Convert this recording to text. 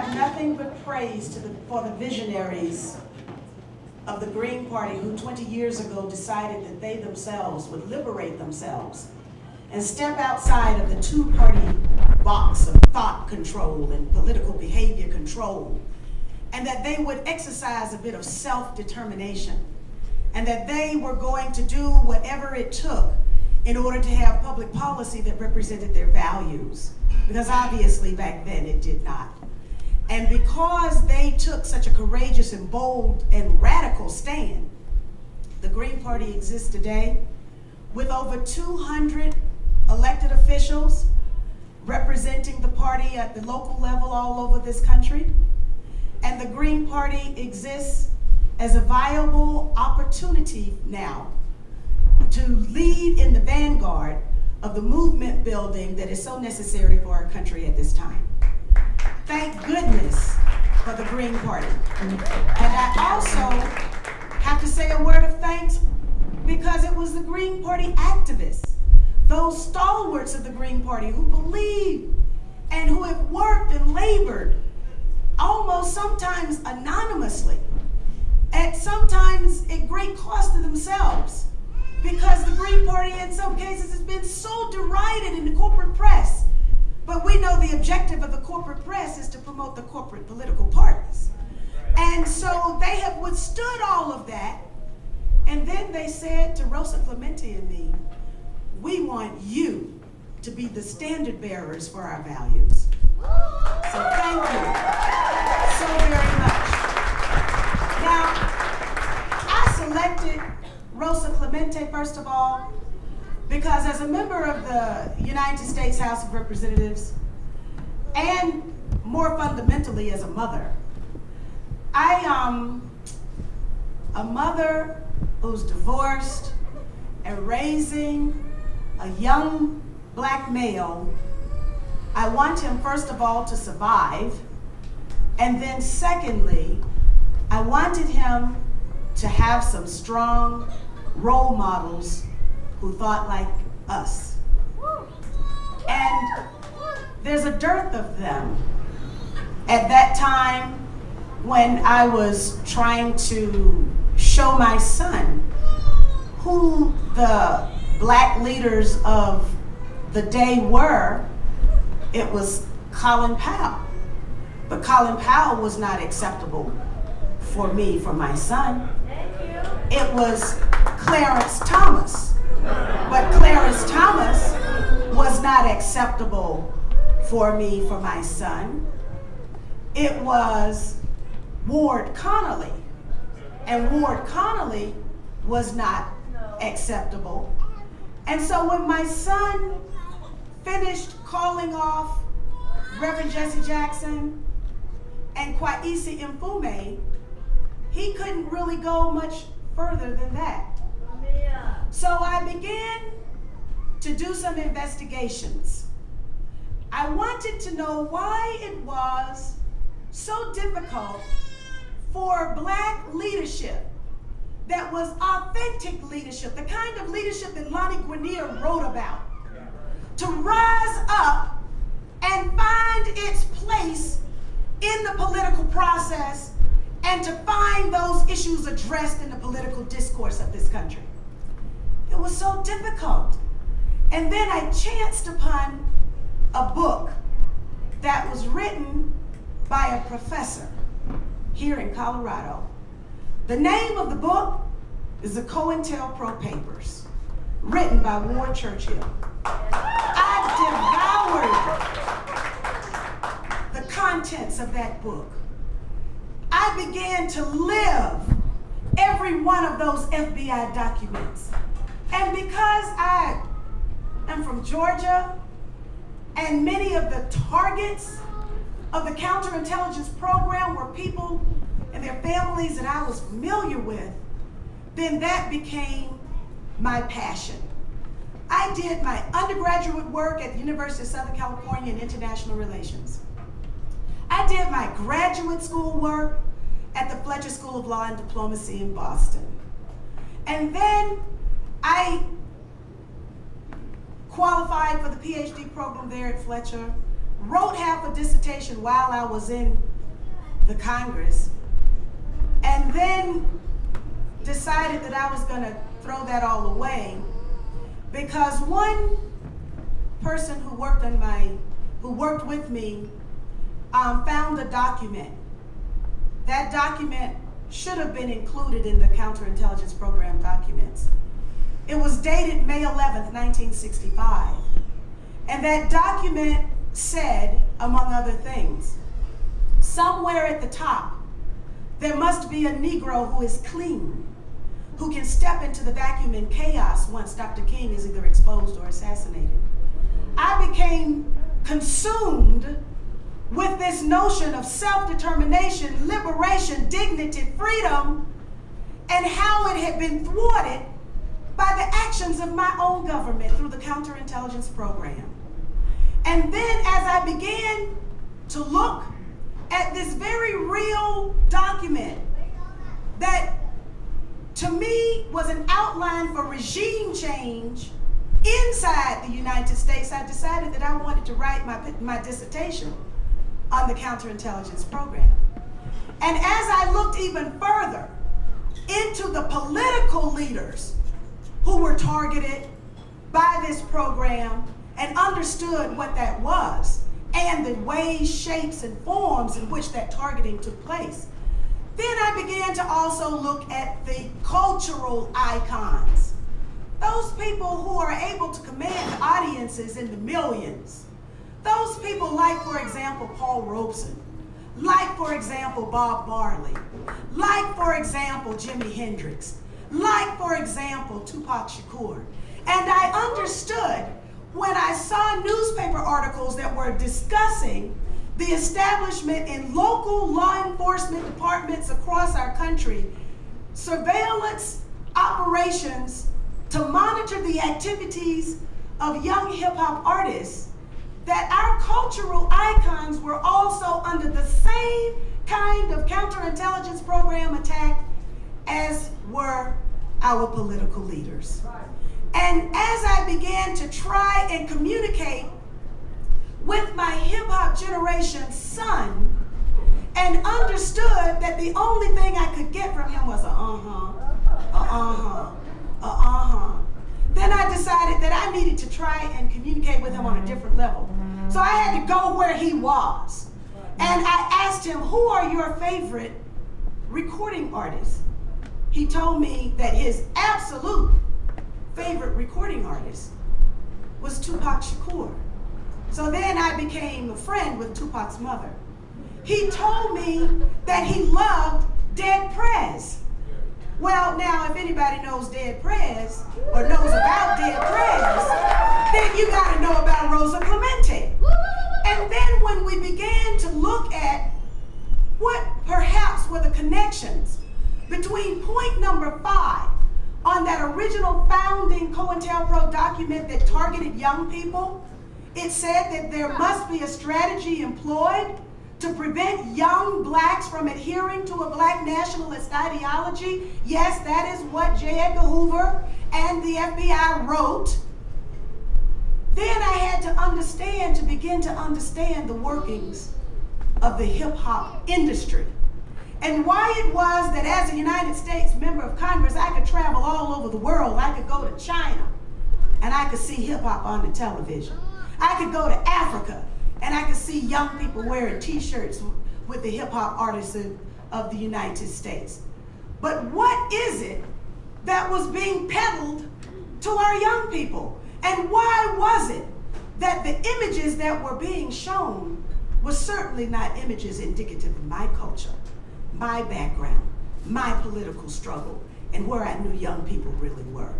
have nothing but praise for the visionaries of the Green Party who 20 years ago decided that they themselves would liberate themselves and step outside of the two-party box of thought control and political behavior control, and that they would exercise a bit of self-determination, and that they were going to do whatever it took in order to have public policy that represented their values, because obviously back then it did not. And because they took such a courageous and bold and radical stand, the Green Party exists today with over 200 elected officials representing the party at the local level all over this country. And the Green Party exists as a viable opportunity now to lead in the vanguard of the movement building that is so necessary for our country at this time. Thank goodness for the Green Party. And I also have to say a word of thanks because it was the Green Party activists, those stalwarts of the Green Party who believe and who have worked and labored almost sometimes anonymously, and sometimes at great cost to themselves, because the Green Party in some cases has been so derided in the corporate press. But we know the objective of the corporate press is to promote the corporate political parties. And so they have withstood all of that. And then they said to Rosa Clemente and me, we want you to be the standard bearers for our values. So thank you so very much. Now, I selected Rosa Clemente, first of all, because as a member of the United States House of Representatives, and more fundamentally as a mother, I am a mother who's divorced and raising a young black male. I want him, first of all, to survive, and then secondly, I wanted him to have some strong role models who thought like us. And there's a dearth of them. At that time, when I was trying to show my son who the black leaders of the day were, it was Colin Powell. But Colin Powell was not acceptable for me, for my son. It was Clarence Thomas. But Clarence Thomas was not acceptable for me, for my son. It was Ward Connolly. And Ward Connolly was not acceptable. And so when my son finished calling off Reverend Jesse Jackson and Kwesi Mfume, he couldn't really go much further than that. So I began to do some investigations. I wanted to know why it was so difficult for black leadership that was authentic leadership, the kind of leadership that Lonnie Guinier wrote about, to rise up and find its place in the political process and to find those issues addressed in the political discourse of this country. It was so difficult. And then I chanced upon a book that was written by a professor here in Colorado. The name of the book is the COINTELPRO Papers, written by Ward Churchill. I devoured the contents of that book. I began to live every one of those FBI documents. And because I am from Georgia, and many of the targets of the counterintelligence program were people and their families that I was familiar with, then that became my passion. I did my undergraduate work at the University of Southern California in international relations. I did my graduate school work at the Fletcher School of Law and Diplomacy in Boston. And then I qualified for the PhD program there at Fletcher, wrote half a dissertation while I was in the Congress, and then decided that I was gonna throw that all away because one person who worked with me found a document. That document should have been included in the counterintelligence program documents. It was dated May 11th, 1965. And that document said, among other things, somewhere at the top, there must be a Negro who is clean, who can step into the vacuum in chaos once Dr. King is either exposed or assassinated. I became consumed with this notion of self-determination, liberation, dignity, freedom, and how it had been thwarted by the actions of my own government through the counterintelligence program. And then as I began to look at this very real document that to me was an outline for regime change inside the United States, I decided that I wanted to write my dissertation on the counterintelligence program. And as I looked even further into the political leaders who were targeted by this program and understood what that was and the ways, shapes, and forms in which that targeting took place, then I began to also look at the cultural icons. Those people who are able to command audiences in the millions. Those people like, for example, Paul Robson, like, for example, Bob Marley, like, for example, Jimi Hendrix, like, for example, Tupac Shakur. And I understood when I saw newspaper articles that were discussing the establishment in local law enforcement departments across our country, surveillance operations to monitor the activities of young hip-hop artists, that our cultural icons were also under the same kind of counterintelligence program attack as were our political leaders. And as I began to try and communicate with my hip-hop generation son and understood that the only thing I could get from him was then I decided that I needed to try and communicate with him on a different level. So I had to go where he was. And I asked him, who are your favorite recording artists? He told me that his absolute favorite recording artist was Tupac Shakur. So then I became a friend with Tupac's mother. He told me that he loved Dead Prez. Well, now, if anybody knows Dead Prez or knows about Dead Prez, then you got to know about Rosa Clemente. And then when we began to look at what perhaps were the connections between point number 5 on that original founding COINTELPRO document that targeted young people, it said that there must be a strategy employed to prevent young blacks from adhering to a black nationalist ideology. Yes, that is what J. Edgar Hoover and the FBI wrote. Then I had to begin to understand the workings of the hip-hop industry and why it was that as a United States member of Congress, I could travel all over the world. I could go to China and I could see hip-hop on the television. I could go to Africa and I could see young people wearing t-shirts with the hip-hop artists of the United States. But what is it that was being peddled to our young people? And why was it that the images that were being shown were certainly not images indicative of my culture, my background, my political struggle, and where I knew young people really were?